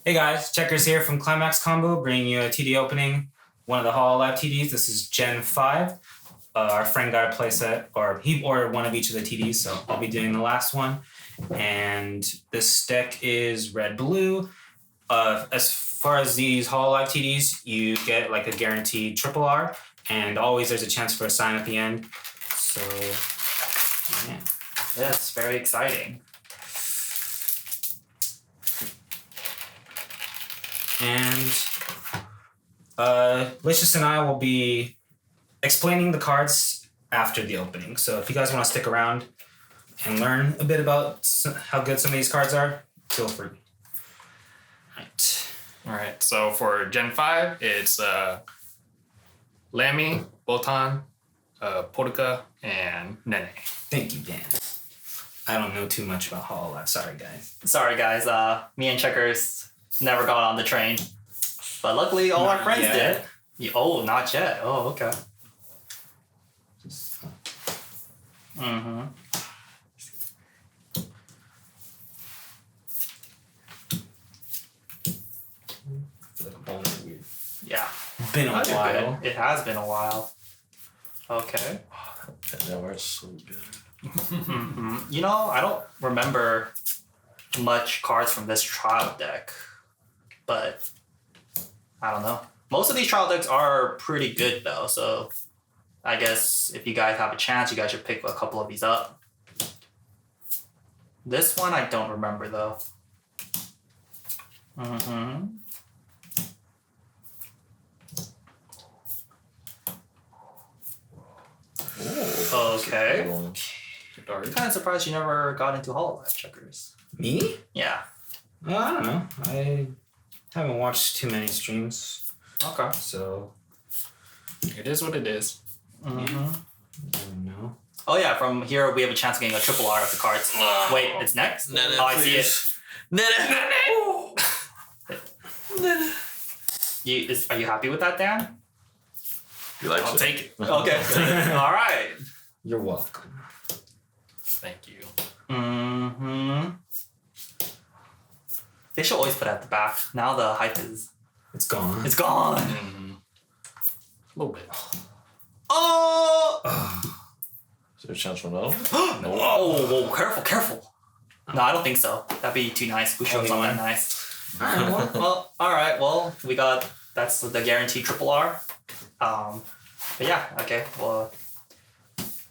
Hey guys, Checkers here from ClimaxCombo, bringing you a TD opening, one of the Hololive TDs. This is Gen 5. Our friend got a playset, or he ordered one of each of the TDs, so I'll be doing the last one. And this deck is red-blue. As far as these Hololive TDs, you get like a guaranteed triple R, and always there's a chance for a sign at the end. So, yeah. Yes, very exciting. And Licious and I will be explaining the cards after the opening. So if you guys want to stick around and learn a bit about how good some of these cards are, feel free. All right. So for Gen 5, it's Lamy, Botan, Polka, and Nene. Thank you, Dan. I don't know too much about Hololive. Sorry, guys. Me and Checkers never got on the train. But luckily, all our friends did. Oh, not yet. Oh, okay. Mm-hmm. Yeah. Been a while. It has been a while. Okay. That was so good. Mm-hmm. You know, I don't remember much cards from this trial deck, but I don't know. Most of these trial decks are pretty good though, so I guess if you guys have a chance, you guys should pick a couple of these up. This one I don't remember though. Mm-hmm. Okay. I'm kind of surprised you never got into Hololive, Checkers. Me? Yeah. I don't know. I haven't watched too many streams. Okay. So It is what it is. Mm-hmm. I don't know. Oh yeah, from here we have a chance of getting a triple R of the cards. Wait, it's next? Nene, oh, I see it. Nene! Are you happy with that, Dan? You like I'll it? take it. Okay. All right. You're welcome. Thank you. Mm-hmm. They should always put it at the back. Now the hype is... It's gone. It's gone! Mm-hmm. A little bit. Oh! Is there a chance for another one? Whoa, careful. No, I don't think so. That'd be too nice. Busho's not that nice. Alright, well, we got... That's the guaranteed triple R. But yeah, okay, well...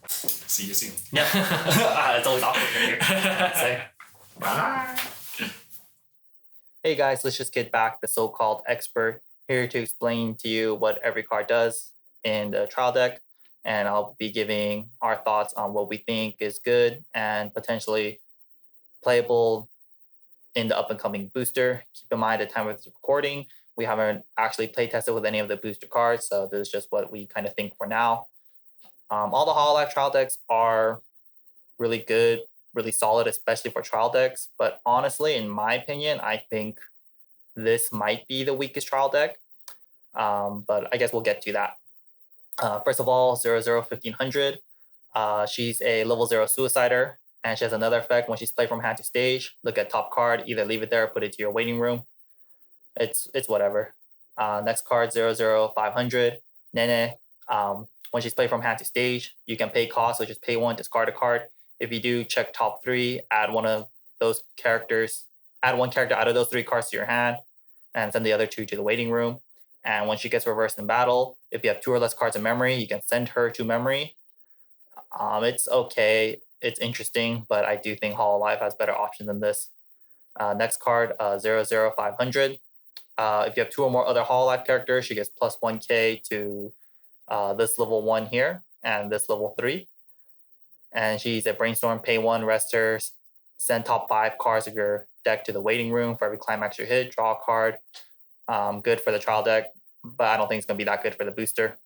See you soon. Yeah. It's always awkward here. Say. Bye. Hey guys, let's just get back the so-called expert here to explain to you what every card does in the trial deck. And I'll be giving our thoughts on what we think is good and potentially playable in the up-and-coming booster. Keep in mind, at the time of this recording, we haven't actually play tested with any of the booster cards, so this is just what we kind of think for now. All the Hololive trial decks are really good, really solid, especially for trial decks. But honestly, in my opinion, I think this might be the weakest trial deck. But I guess we'll get to that. First of all, 001500. She's a level 0 suicider, and she has another effect when she's played from hand to stage. Look at top card, either leave it there or put it to your waiting room. It's whatever. Next card, 00500. Nene. When she's played from hand to stage, you can pay cost, so just pay 1, discard a card. If you do, check top 3, add one of those characters, add one character out of those 3 cards to your hand, and send the other 2 to the waiting room. And when she gets reversed in battle, if you have 2 or less cards in memory, you can send her to memory. It's okay, it's interesting, but I do think Hololive has better options than this. Next card, 00500. If you have 2 or more other Hololive characters, she gets plus 1k to this level 1 here and this level 3. And she's a brainstorm, pay 1, rest her, send top 5 cards of your deck to the waiting room. For every climax you hit, draw a card. Good for the trial deck, but I don't think it's going to be that good for the booster.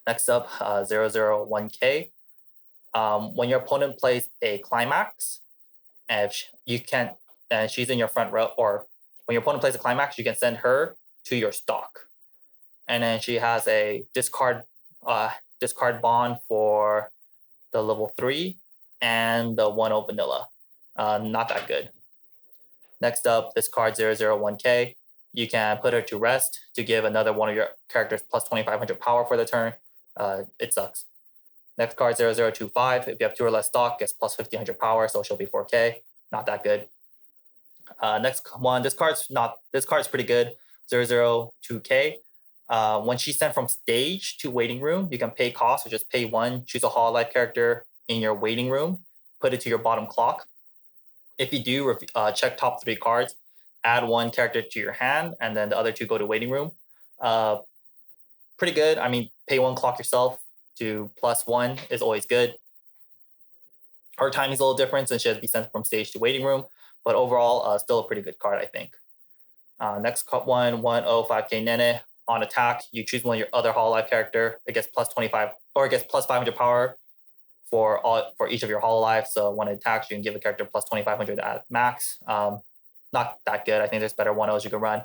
Next up, 001k. When your opponent plays a climax, and and she's in your front row, or when your opponent plays a climax, you can send her to your stock. And then she has a discard bond for the level 3 and the 1/0 vanilla. Not that good. Next up, this card 001K. You can put her to rest to give another one of your characters plus 2,500 power for the turn. It sucks. Next card 0025. If you have 2 or less stock, gets plus 1,500 power, so she'll be 4K. Not that good. Next one, this card's pretty good. 002K. When she's sent from stage to waiting room, you can pay cost, which is pay 1, choose a Hololive character in your waiting room, put it to your bottom clock. If you do, check top 3 cards, add 1 character to your hand, and then the other 2 go to waiting room. Pretty good. I mean, pay 1, clock yourself to +1 is always good. Her timing is a little different since she has to be sent from stage to waiting room, but overall, still a pretty good card, I think. Next one, 105K Nene. On attack, you choose one of your other Hololive character. It gets plus 25, or it gets plus 500 power for each of your Hololive. So when it attacks, you can give a character plus 2,500 at max. Not that good. I think there's better 1-0s you can run.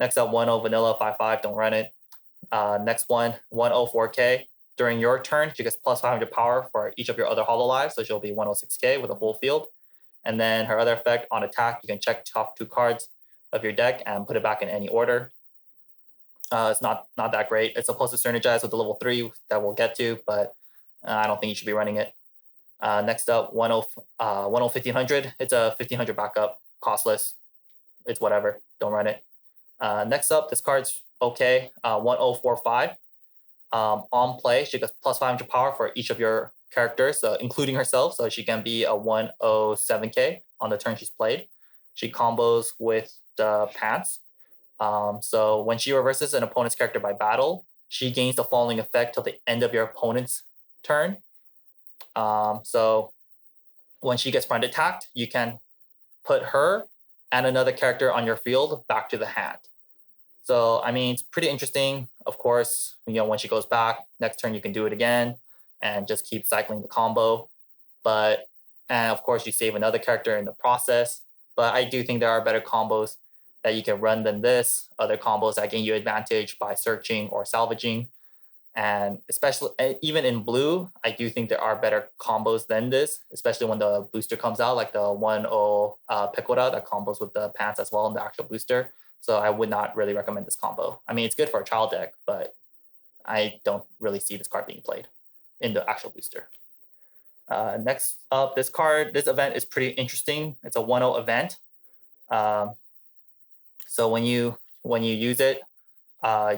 Next up, 1-0 Vanilla 5/5. Don't run it. Next one, 104K. During your turn, she gets plus 500 power for each of your other Hololive. So she'll be 106K with a full field. And then her other effect, on attack, you can check top 2 cards of your deck and put it back in any order. It's not that great. It's supposed to synergize with the level 3 that we'll get to, but I don't think you should be running it. Next up, 11500. It's a 1500 backup, costless. It's whatever. Don't run it. Next up, this card's okay. 1045. On play, she gets plus 500 power for each of your characters, including herself, so she can be a 107K on the turn she's played. She combos with the pants. So when she reverses an opponent's character by battle, she gains the following effect till the end of your opponent's turn. So when she gets front attacked, you can put her and another character on your field back to the hand. So, I mean, it's pretty interesting. Of course, when she goes back, next turn you can do it again and just keep cycling the combo. And of course, you save another character in the process. But I do think there are better combos that you can run than this. Other combos that gain you advantage by searching or salvaging. And especially, even in blue, I do think there are better combos than this, especially when the booster comes out, like the 1-0 Pecora that combos with the pants as well in the actual booster. So I would not really recommend this combo. I mean, it's good for a trial deck, but I don't really see this card being played in the actual booster. Next up, this event is pretty interesting. It's a 1-0 event. So when you use it,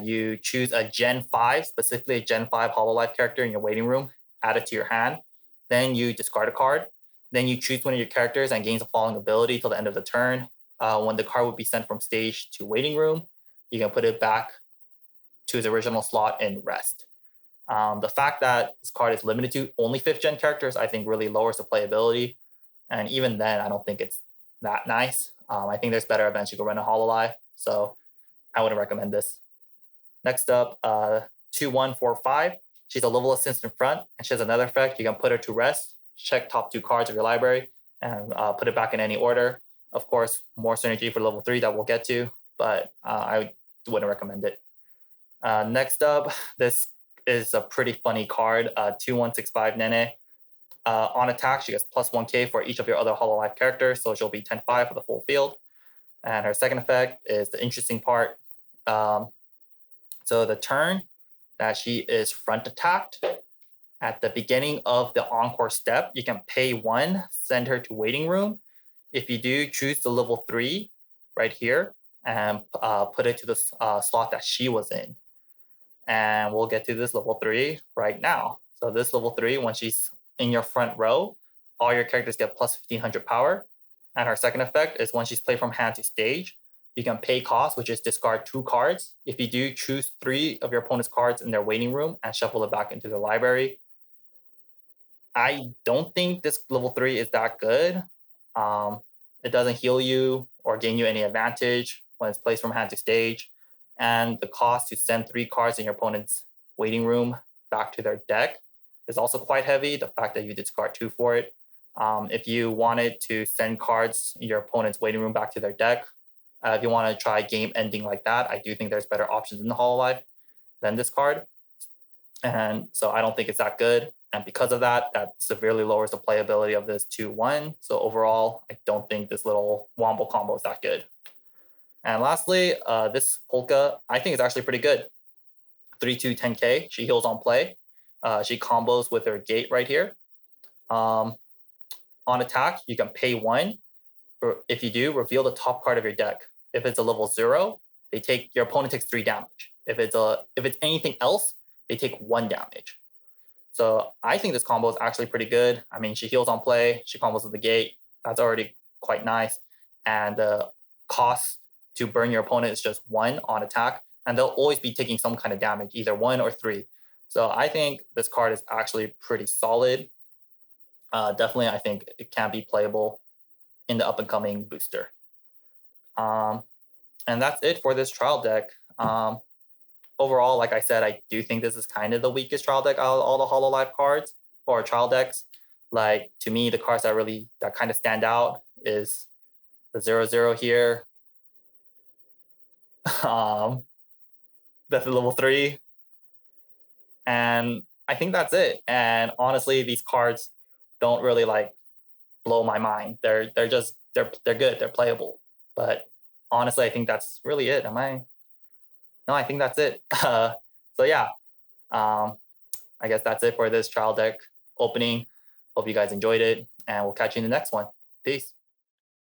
you choose a Gen 5, specifically a Gen 5 Hololive character in your waiting room, add it to your hand. Then you discard a card. Then you choose one of your characters and gains the following ability till the end of the turn. When the card would be sent from stage to waiting room, you can put it back to its original slot in rest. The fact that this card is limited to only 5th gen characters, I think really lowers the playability. And even then, I don't think it's that nice. I think there's better events you can run a Hololive, so I wouldn't recommend this. Next up, 2145. She's a level assist in front, and she has another effect. You can put her to rest, check top 2 cards of your library, and put it back in any order. Of course, more synergy for level 3 that we'll get to, but I wouldn't recommend it. Next up, this is a pretty funny card, 2165 Nene. On attack, she gets plus 1K for each of your other Hololive characters, so she'll be 10-5 for the full field. And her second effect is the interesting part. So the turn that she is front attacked, at the beginning of the encore step, you can pay 1, send her to waiting room. If you do, choose the level 3 right here and put it to the slot that she was in. And we'll get to this level 3 right now. So this level 3, when she's in your front row, all your characters get plus 1,500 power. And her second effect is when she's played from hand to stage, you can pay cost, which is discard 2 cards. If you do, choose 3 of your opponent's cards in their waiting room and shuffle it back into the library. I don't think this level 3 is that good. It doesn't heal you or gain you any advantage when it's placed from hand to stage. And the cost to send 3 cards in your opponent's waiting room back to their deck is also quite heavy. The fact that you discard 2 for it. If you wanted to send cards in your opponent's waiting room back to their deck, if you want to try game ending like that, I do think there's better options in the Hololive than this card. And so I don't think it's that good. And because of that, that severely lowers the playability of this 2-1. So overall, I don't think this little wombo combo is that good. And lastly, this Polka, I think is actually pretty good. 3-2 10K. She heals on play. She combos with her gate right here. On attack, you can pay 1. Or if you do, reveal the top card of your deck. If it's a level 0, your opponent takes 3 damage. If it's anything else, they take 1 damage. So I think this combo is actually pretty good. I mean, she heals on play, she combos with the gate. That's already quite nice. And the cost to burn your opponent is just 1 on attack. And they'll always be taking some kind of damage, either 1 or 3. So I think this card is actually pretty solid. Definitely, I think it can be playable in the up-and-coming booster. And that's it for this trial deck. Overall, like I said, I do think this is kind of the weakest trial deck out of all the Hololive cards or trial decks. Like, to me, the cards that kind of stand out is the 0-0 here. That's the level 3. And I think that's it. And honestly, these cards don't really like blow my mind. They're good. They're playable. But honestly, I think that's really it. No, I think that's it. So yeah, I guess that's it for this trial deck opening. Hope you guys enjoyed it, and we'll catch you in the next one. Peace.